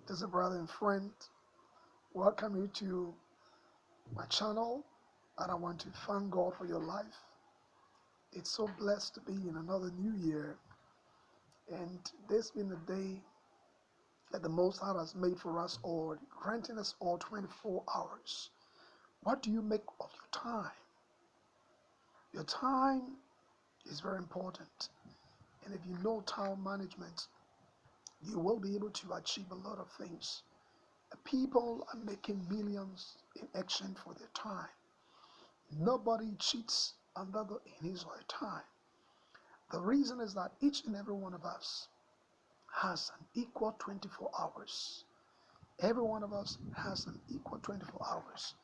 This is a brother and friend. Welcome you to my channel, and I want to thank God for your life. It's so blessed to be in another new year, and this been the day that the Most High has made for us all, granting us all 24 hours. What do you make of your time? Your time is very important, and if you know time management, you will be able to achieve a lot of things. People are making millions in exchange for their time. Nobody cheats another in his or her time. The reason is that each and every one of us has an equal 24 hours. Every one of us has an equal 24 hours.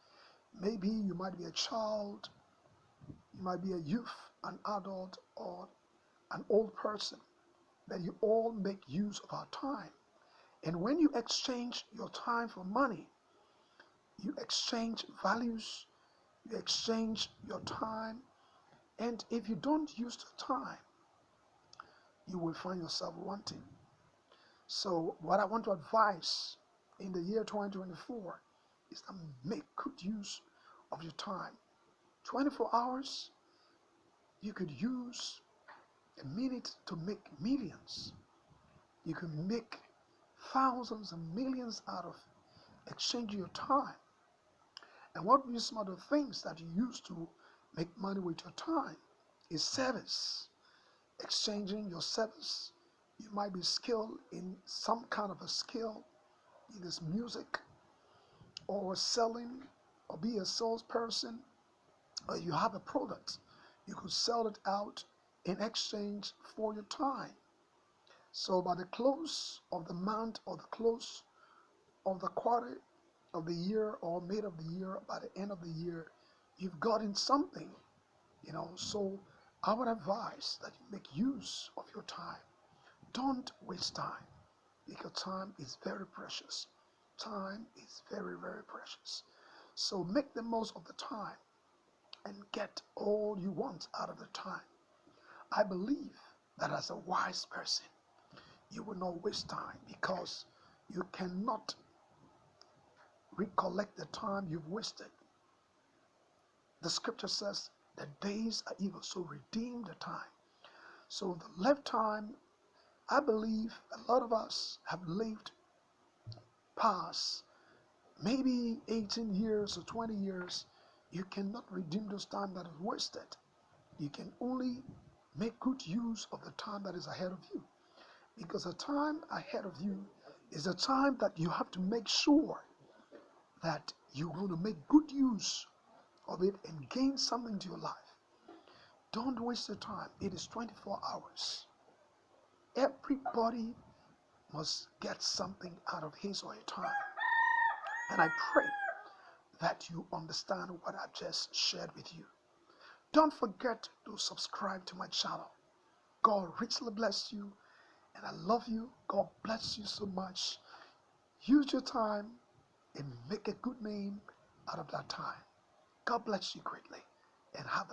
Maybe you might be a child, you might be a youth, an adult, or an old person, but you all make use of our time. And when you exchange your time for money, you exchange values, you exchange your time, and if you don't use the time, you will find yourself wanting. So what I want to advise in the year 2024 is to make good use of your time. 24 hours, you could use a minute to make millions. You can make thousands and millions out of exchanging your time. And what are some of the things that you use to make money with your time is service. Exchanging your service. You might be skilled in some kind of a skill, in this music, or selling, or be a salesperson, or you have a product. You could sell it out in exchange for your time. So by the close of the month or the close of the quarter of the year or mid of the year, by the end of the year, you've gotten something, So I would advise that you make use of your time. Don't waste time, because time is very precious. Time is very, very precious. So make the most of the time and get all you want out of the time. I believe that as a wise person, you will not waste time, because you cannot recollect the time you've wasted. The scripture says the days are evil, so redeem the time. So the left time, I believe a lot of us have lived past maybe 18 years or 20 years. You cannot redeem those time that is wasted. You can only make good use of the time that is ahead of you, because the time ahead of you is the time that you have to make sure that you're going to make good use of it and gain something to your life. Don't waste your time. It is 24 hours. Everybody must get something out of his or her time. And I pray that you understand what I've just shared with you. Don't forget to subscribe to my channel. God richly bless you, and I love you. God bless you so much. Use your time and make a good name out of that time. God bless you greatly, and have